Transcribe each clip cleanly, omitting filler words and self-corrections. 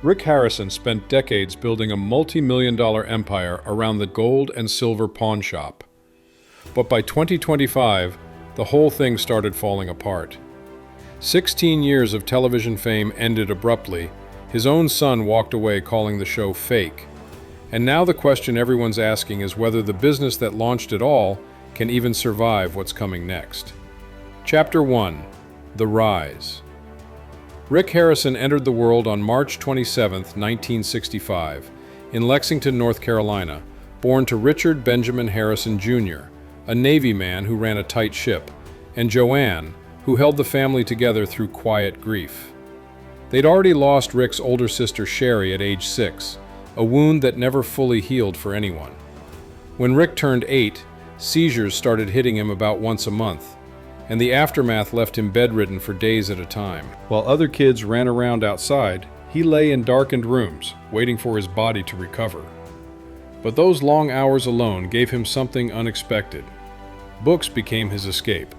Rick Harrison spent decades building a multi-million-dollar empire around the gold and silver pawn shop. But by 2025, the whole thing started falling apart. 16 years of television fame ended abruptly. His own son walked away calling the show fake. And now the question everyone's asking is whether the business that launched it all can even survive what's coming next. Chapter 1: The Rise. Rick Harrison entered the world on March 27, 1965, in Lexington, North Carolina, born to Richard Benjamin Harrison Jr., a Navy man who ran a tight ship, and Joanne, who held the family together through quiet grief. They'd already lost Rick's older sister Sherry at age 6, a wound that never fully healed for anyone. When Rick turned 8, seizures started hitting him about once a month, and the aftermath left him bedridden for days at a time. While other kids ran around outside, he lay in darkened rooms, waiting for his body to recover. But those long hours alone gave him something unexpected. Books became his escape,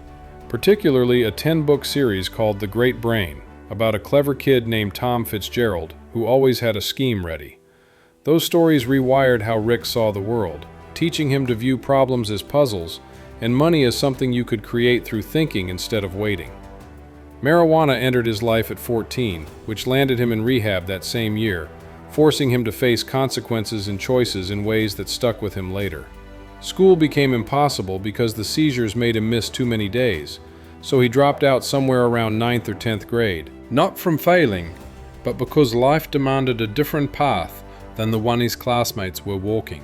particularly a 10-book series called The Great Brain, about a clever kid named Tom Fitzgerald who always had a scheme ready. Those stories rewired how Rick saw the world, teaching him to view problems as puzzles and money as something you could create through thinking instead of waiting. Marijuana entered his life at 14, which landed him in rehab that same year, forcing him to face consequences and choices in ways that stuck with him later. School became impossible because the seizures made him miss too many days, so he dropped out somewhere around 9th or 10th grade. Not from failing, but because life demanded a different path than the one his classmates were walking.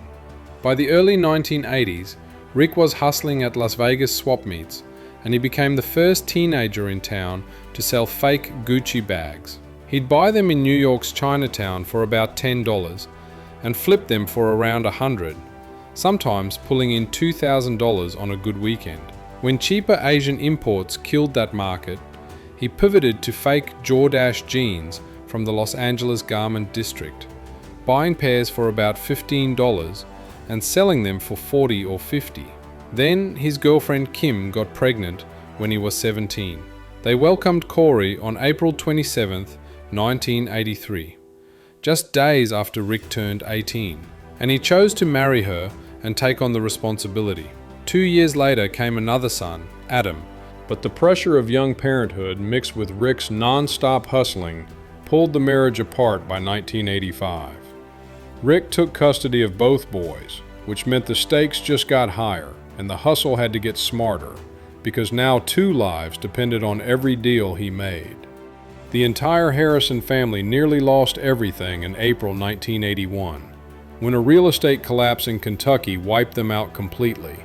By the early 1980s, Rick was hustling at Las Vegas swap meets, and he became the first teenager in town to sell fake Gucci bags. He'd buy them in New York's Chinatown for about $10 and flip them for around $100, sometimes pulling in $2,000 on a good weekend. When cheaper Asian imports killed that market, he pivoted to fake Jordache jeans from the Los Angeles garment district, buying pairs for about $15 and selling them for $40 or $50. Then his girlfriend Kim got pregnant when he was 17. They welcomed Corey on April 27, 1983, just days after Rick turned 18, and he chose to marry her and take on the responsibility. 2 years later came another son, Adam, but the pressure of young parenthood mixed with Rick's non-stop hustling pulled the marriage apart by 1985. Rick took custody of both boys, which meant the stakes just got higher and the hustle had to get smarter, because now 2 lives depended on every deal he made. The entire Harrison family nearly lost everything in April 1981, when a real estate collapse in Kentucky wiped them out completely.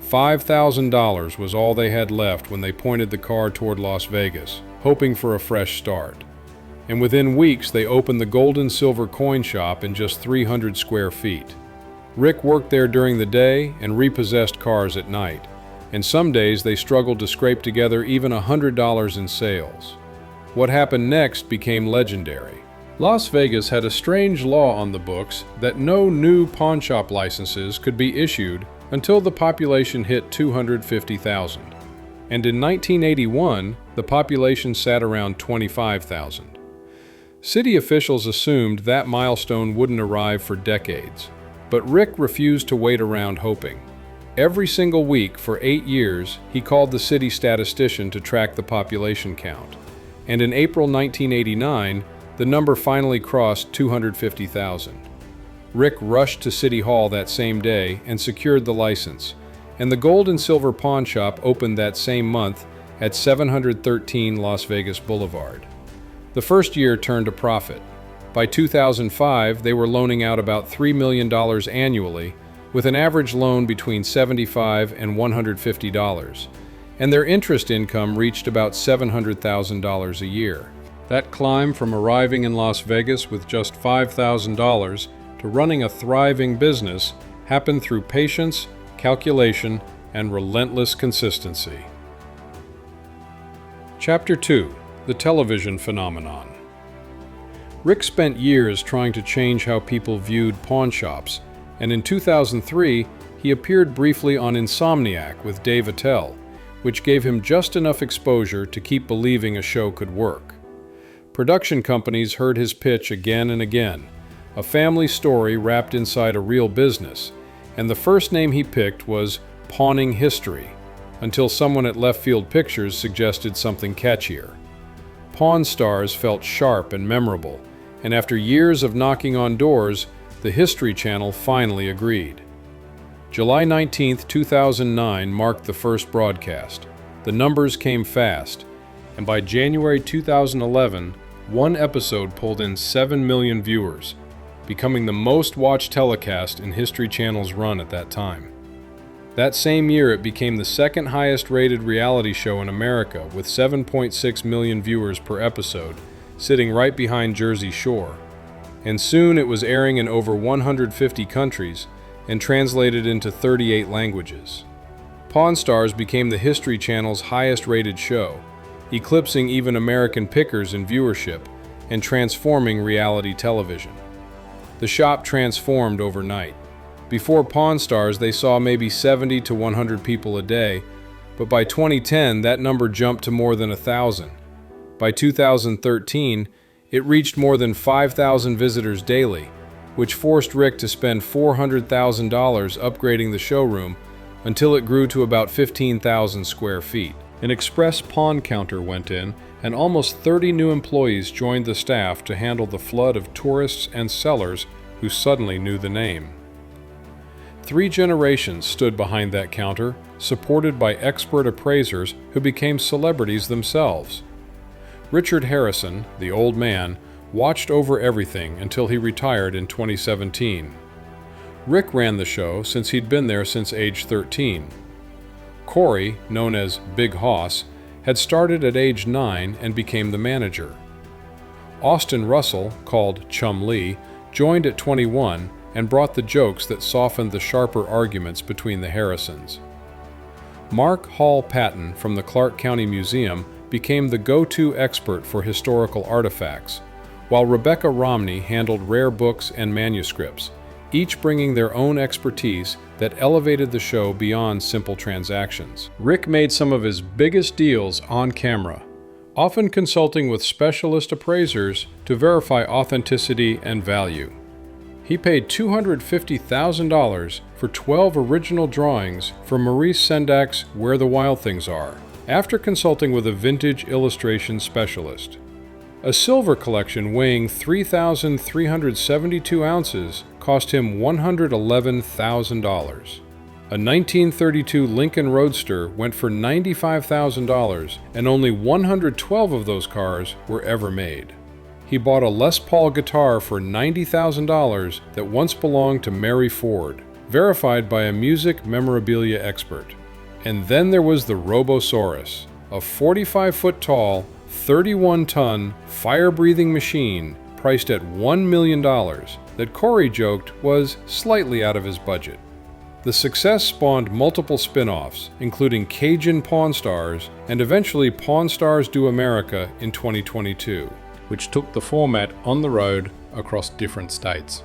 $5,000 was all they had left when they pointed the car toward Las Vegas, hoping for a fresh start. And within weeks, they opened the gold and silver coin shop in just 300 square feet. Rick worked there during the day and repossessed cars at night, and some days they struggled to scrape together even $100 in sales. What happened next became legendary. Las Vegas had a strange law on the books that no new pawnshop licenses could be issued until the population hit 250,000. And in 1981, the population sat around 25,000. City officials assumed that milestone wouldn't arrive for decades, but Rick refused to wait around hoping. Every single week for 8 years, he called the city statistician to track the population count. And in April 1989, the number finally crossed 250,000. Rick rushed to City Hall that same day and secured the license, and the gold and silver pawn shop opened that same month at 713 Las Vegas Boulevard. The first year turned a profit. By 2005, they were loaning out about $3 million annually, with an average loan between $75 and $150, and their interest income reached about $700,000 a year. That climb from arriving in Las Vegas with just $5,000 to running a thriving business happened through patience, calculation, and relentless consistency. Chapter 2: The Television Phenomenon. Rick spent years trying to change how people viewed pawnshops, and in 2003, he appeared briefly on Insomniac with Dave Attell, which gave him just enough exposure to keep believing a show could work. Production companies heard his pitch again and again, a family story wrapped inside a real business, and the first name he picked was Pawning History, until someone at Left Field Pictures suggested something catchier. Pawn Stars felt sharp and memorable, and after years of knocking on doors, the History Channel finally agreed. July 19, 2009 marked the first broadcast. The numbers came fast, and by January 2011, one episode pulled in 7 million viewers, becoming the most watched telecast in History Channel's run at that time. That same year, it became the second highest rated reality show in America, with 7.6 million viewers per episode, sitting right behind Jersey Shore. And soon it was airing in over 150 countries and translated into 38 languages. Pawn Stars became the History Channel's highest rated show, eclipsing even American Pickers in viewership and transforming reality television. The shop transformed overnight. Before Pawn Stars, they saw maybe 70 to 100 people a day, but by 2010, that number jumped to more than 1,000. By 2013, it reached more than 5,000 visitors daily, which forced Rick to spend $400,000 upgrading the showroom until it grew to about 15,000 square feet. An express pawn counter went in, and almost 30 new employees joined the staff to handle the flood of tourists and sellers who suddenly knew the name. 3 generations stood behind that counter, supported by expert appraisers who became celebrities themselves. Richard Harrison, the old man, watched over everything until he retired in 2017. Rick ran the show since he'd been there since age 13. Corey, known as Big Hoss, had started at age 9 and became the manager. Austin Russell, called Chumlee, joined at 21 and brought the jokes that softened the sharper arguments between the Harrisons. Mark Hall Patton from the Clark County Museum became the go-to expert for historical artifacts, while Rebecca Romney handled rare books and manuscripts, each bringing their own expertise that elevated the show beyond simple transactions. Rick made some of his biggest deals on camera, often consulting with specialist appraisers to verify authenticity and value. He paid $250,000 for 12 original drawings from Maurice Sendak's Where the Wild Things Are, after consulting with a vintage illustration specialist. A silver collection weighing 3,372 ounces cost him $111,000. A 1932 Lincoln Roadster went for $95,000, and only 112 of those cars were ever made. He bought a Les Paul guitar for $90,000 that once belonged to Mary Ford, verified by a music memorabilia expert. And then there was the Robosaurus, a 45-foot-tall, 31-ton, fire-breathing machine priced at $1 million that Corey joked was slightly out of his budget. The success spawned multiple spin-offs, including Cajun Pawn Stars and eventually Pawn Stars Do America in 2022. Which took the format on the road across different states.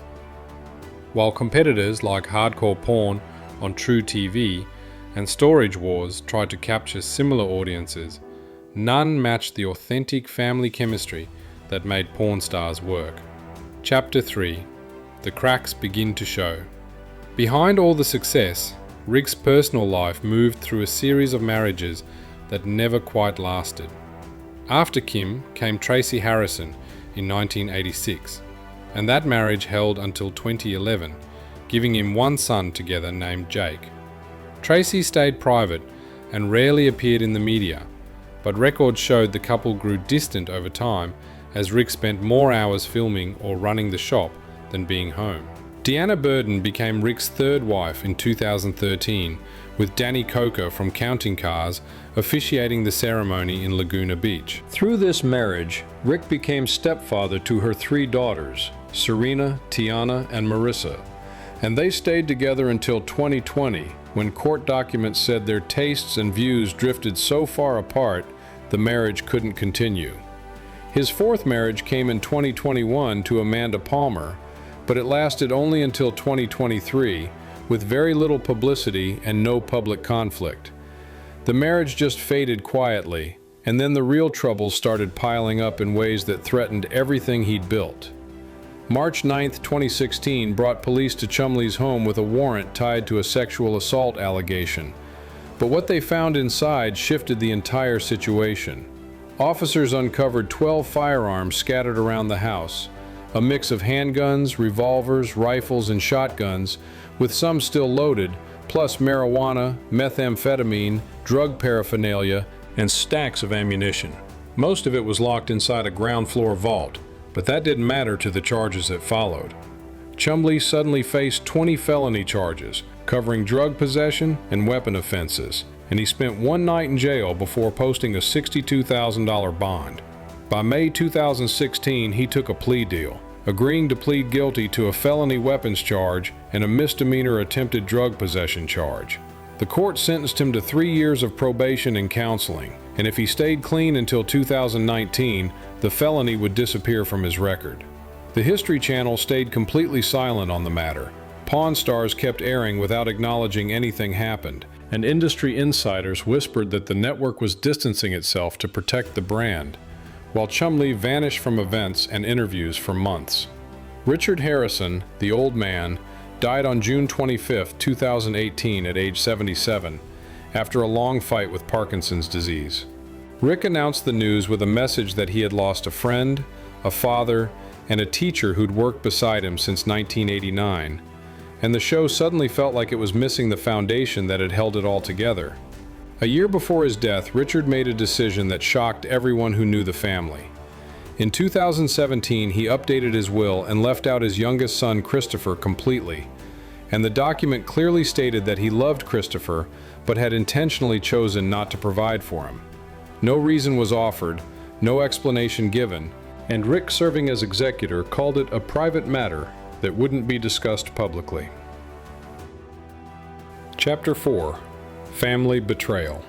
While competitors like Hardcore Porn on True TV and Storage Wars tried to capture similar audiences, none matched the authentic family chemistry that made Pawn Stars work. Chapter 3. The cracks begin to show. Behind all the success, Rick's personal life moved through a series of marriages that never quite lasted. After Kim came Tracy Harrison in 1986, and that marriage held until 2011, giving him one son together named Jake. Tracy stayed private and rarely appeared in the media, but records showed the couple grew distant over time as Rick spent more hours filming or running the shop than being home. Deanna Burden became Rick's third wife in 2013, with Danny Coker from Counting Cars officiating the ceremony in Laguna Beach. Through this marriage, Rick became stepfather to her 3 daughters, Serena, Tiana, and Marissa, and they stayed together until 2020, when court documents said their tastes and views drifted so far apart the marriage couldn't continue. His 4th marriage came in 2021 to Amanda Palmer, but it lasted only until 2023, with very little publicity and no public conflict. The marriage just faded quietly, And then the real troubles started piling up in ways that threatened everything he'd built. March 9, 2016 brought police to Chumlee's home with a warrant tied to a sexual assault allegation. But what they found inside shifted the entire situation. Officers uncovered 12 firearms scattered around the house, a mix of handguns, revolvers, rifles, and shotguns, with some still loaded, plus marijuana, methamphetamine, drug paraphernalia, and stacks of ammunition. Most of it was locked inside a ground floor vault, but that didn't matter to the charges that followed. Chumlee suddenly faced 20 felony charges, covering drug possession and weapon offenses, and he spent one night in jail before posting a $62,000 bond. By May 2016, he took a plea deal, agreeing to plead guilty to a felony weapons charge and a misdemeanor attempted drug possession charge. The court sentenced him to 3 years of probation and counseling, and if he stayed clean until 2019, the felony would disappear from his record. The History Channel stayed completely silent on the matter. Pawn Stars kept airing without acknowledging anything happened, and industry insiders whispered that the network was distancing itself to protect the brand, while Chumlee vanished from events and interviews for months. Richard Harrison, the old man, died on June 25, 2018 at age 77, after a long fight with Parkinson's disease. Rick announced the news with a message that he had lost a friend, a father, and a teacher who'd worked beside him since 1989, and the show suddenly felt like it was missing the foundation that had held it all together. A year before his death, Richard made a decision that shocked everyone who knew the family. In 2017, he updated his will and left out his youngest son, Christopher, completely. And the document clearly stated that he loved Christopher, but had intentionally chosen not to provide for him. No reason was offered, no explanation given, and Rick, serving as executor, called it a private matter that wouldn't be discussed publicly. Chapter 4: Family Betrayal.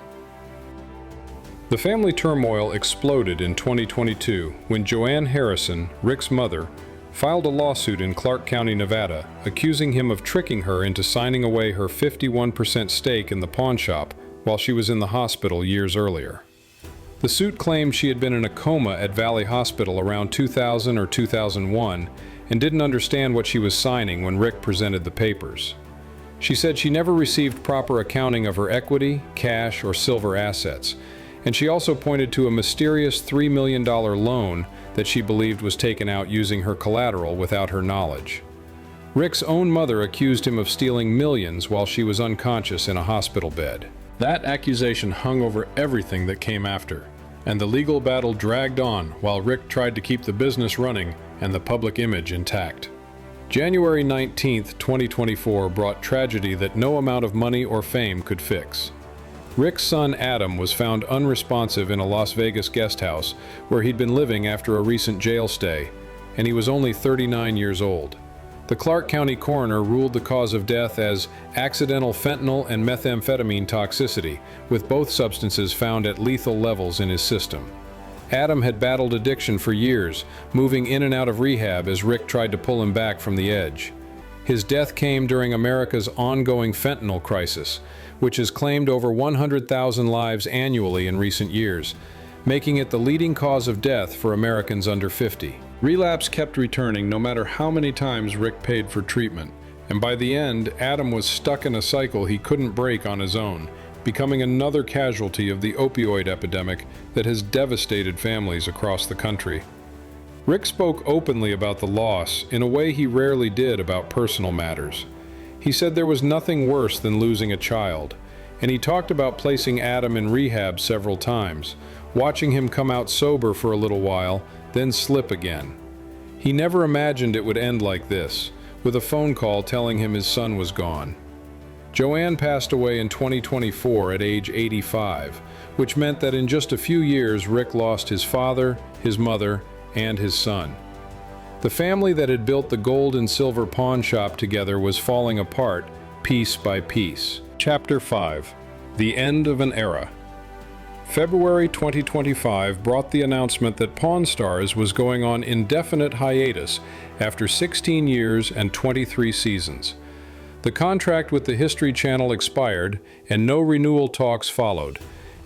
The family turmoil exploded in 2022 when Joanne Harrison, Rick's mother, filed a lawsuit in Clark County, Nevada, accusing him of tricking her into signing away her 51% stake in the pawn shop while she was in the hospital years earlier. The suit claimed she had been in a coma at Valley Hospital around 2000 or 2001 and didn't understand what she was signing when Rick presented the papers. She said she never received proper accounting of her equity, cash, or silver assets, and she also pointed to a mysterious $3 million loan that she believed was taken out using her collateral without her knowledge. Rick's own mother accused him of stealing millions while she was unconscious in a hospital bed. That accusation hung over everything that came after, and the legal battle dragged on while Rick tried to keep the business running and the public image intact. January 19, 2024 brought tragedy that no amount of money or fame could fix. Rick's son Adam was found unresponsive in a Las Vegas guest house where he'd been living after a recent jail stay, and he was only 39 years old. The Clark County coroner ruled the cause of death as accidental fentanyl and methamphetamine toxicity, with both substances found at lethal levels in his system. Adam had battled addiction for years, moving in and out of rehab as Rick tried to pull him back from the edge. His death came during America's ongoing fentanyl crisis, which has claimed over 100,000 lives annually in recent years, making it the leading cause of death for Americans under 50. Relapse kept returning no matter how many times Rick paid for treatment, and by the end, Adam was stuck in a cycle he couldn't break on his own, becoming another casualty of the opioid epidemic that has devastated families across the country. Rick spoke openly about the loss in a way he rarely did about personal matters. He said there was nothing worse than losing a child, and he talked about placing Adam in rehab several times, watching him come out sober for a little while, then slip again. He never imagined it would end like this, with a phone call telling him his son was gone. Joanne passed away in 2024 at age 85, which meant that in just a few years Rick lost his father, his mother, and his son. The family that had built the gold and silver pawn shop together was falling apart, piece by piece. Chapter 5: The End of an Era. February 2025 brought the announcement that Pawn Stars was going on indefinite hiatus after 16 years and 23 seasons. The contract with the History Channel expired, and no renewal talks followed,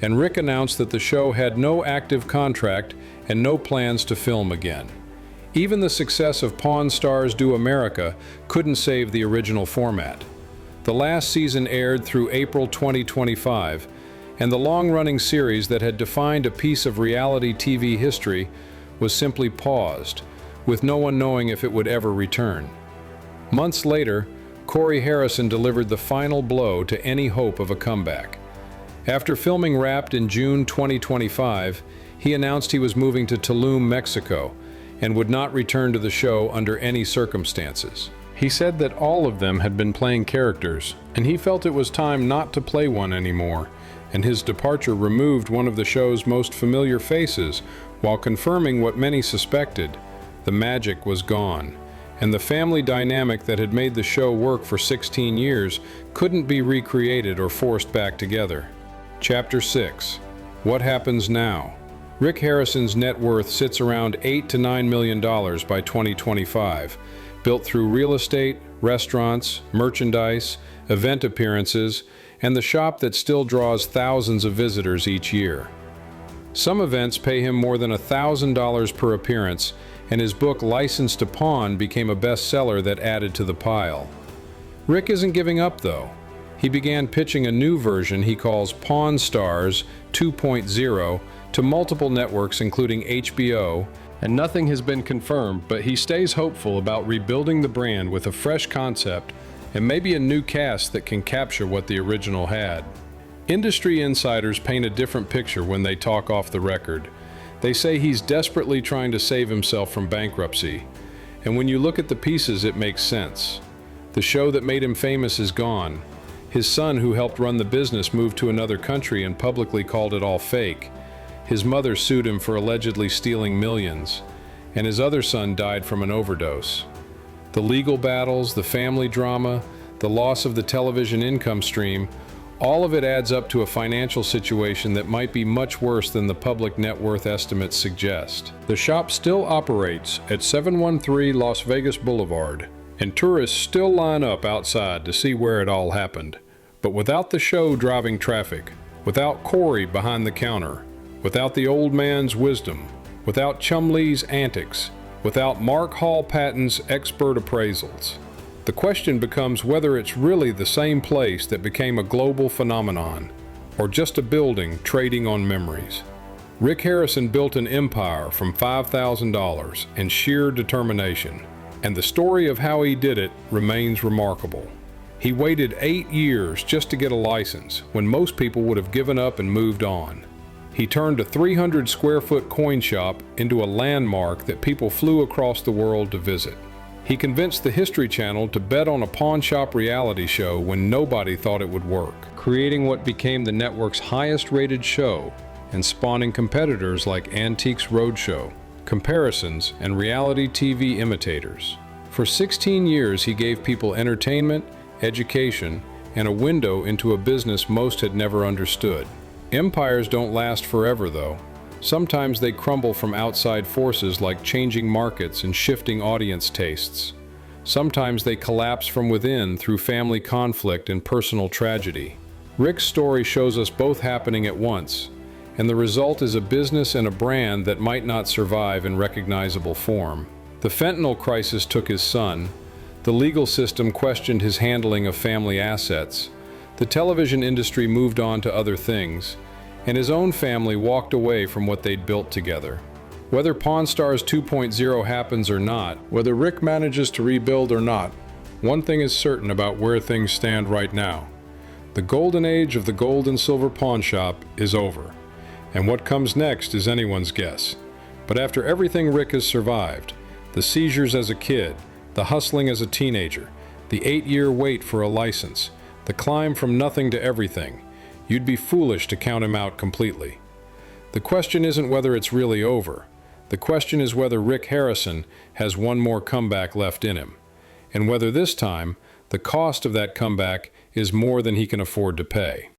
and Rick announced that the show had no active contract and no plans to film again. Even the success of Pawn Stars Do America couldn't save the original format. The last season aired through April 2025, and the long-running series that had defined a piece of reality TV history was simply paused, with no one knowing if it would ever return. Months later, Corey Harrison delivered the final blow to any hope of a comeback. After filming Wrapped in June 2025, he announced he was moving to Tulum, Mexico, and would not return to the show under any circumstances. He said that all of them had been playing characters, and he felt it was time not to play one anymore, and his departure removed one of the show's most familiar faces while confirming what many suspected: the magic was gone, and the family dynamic that had made the show work for 16 years couldn't be recreated or forced back together. Chapter 6. What happens now? Rick Harrison's net worth sits around $8 to $9 million by 2025, built through real estate, restaurants, merchandise, event appearances, and the shop that still draws thousands of visitors each year. Some events pay him more than $1,000 per appearance, and his book License to Pawn became a bestseller that added to the pile. Rick isn't giving up, though. He began pitching a new version he calls Pawn Stars 2.0 to multiple networks including HBO, and nothing has been confirmed, but he stays hopeful about rebuilding the brand with a fresh concept and maybe a new cast that can capture what the original had. Industry insiders paint a different picture when they talk off the record. They say he's desperately trying to save himself from bankruptcy, and when you look at the pieces, it makes sense. The show that made him famous is gone. His son, who helped run the business, moved to another country and publicly called it all fake. His mother sued him for allegedly stealing millions, and his other son died from an overdose. The legal battles, the family drama, the loss of the television income stream, all of it adds up to a financial situation that might be much worse than the public net worth estimates suggest. The shop still operates at 713 Las Vegas Boulevard, and tourists still line up outside to see where it all happened. But without the show driving traffic, without Corey behind the counter, without the old man's wisdom, without Chumlee's antics, without Mark Hall Patton's expert appraisals, the question becomes whether it's really the same place that became a global phenomenon, or just a building trading on memories. Rick Harrison built an empire from $5,000 and sheer determination, and the story of how he did it remains remarkable. He waited 8 years just to get a license, when most people would have given up and moved on. He turned a 300-square-foot coin shop into a landmark that people flew across the world to visit. He convinced the History Channel to bet on a pawn shop reality show when nobody thought it would work, creating what became the network's highest-rated show and spawning competitors like Antiques Roadshow, Comparisons, and reality TV imitators. For 16 years, he gave people entertainment, education, and a window into a business most had never understood. Empires don't last forever, though. Sometimes they crumble from outside forces like changing markets and shifting audience tastes. Sometimes they collapse from within through family conflict and personal tragedy. Rick's story shows us both happening at once, and the result is a business and a brand that might not survive in recognizable form. The fentanyl crisis took his son. The legal system questioned his handling of family assets. The television industry moved on to other things, and his own family walked away from what they'd built together. Whether Pawn Stars 2.0 happens or not, whether Rick manages to rebuild or not, one thing is certain about where things stand right now. The golden age of the gold and silver pawn shop is over, and what comes next is anyone's guess. But after everything Rick has survived, the seizures as a kid, the hustling as a teenager, the 8-year wait for a license, the climb from nothing to everything, you'd be foolish to count him out completely. The question isn't whether it's really over. The question is whether Rick Harrison has one more comeback left in him, and whether this time the cost of that comeback is more than he can afford to pay.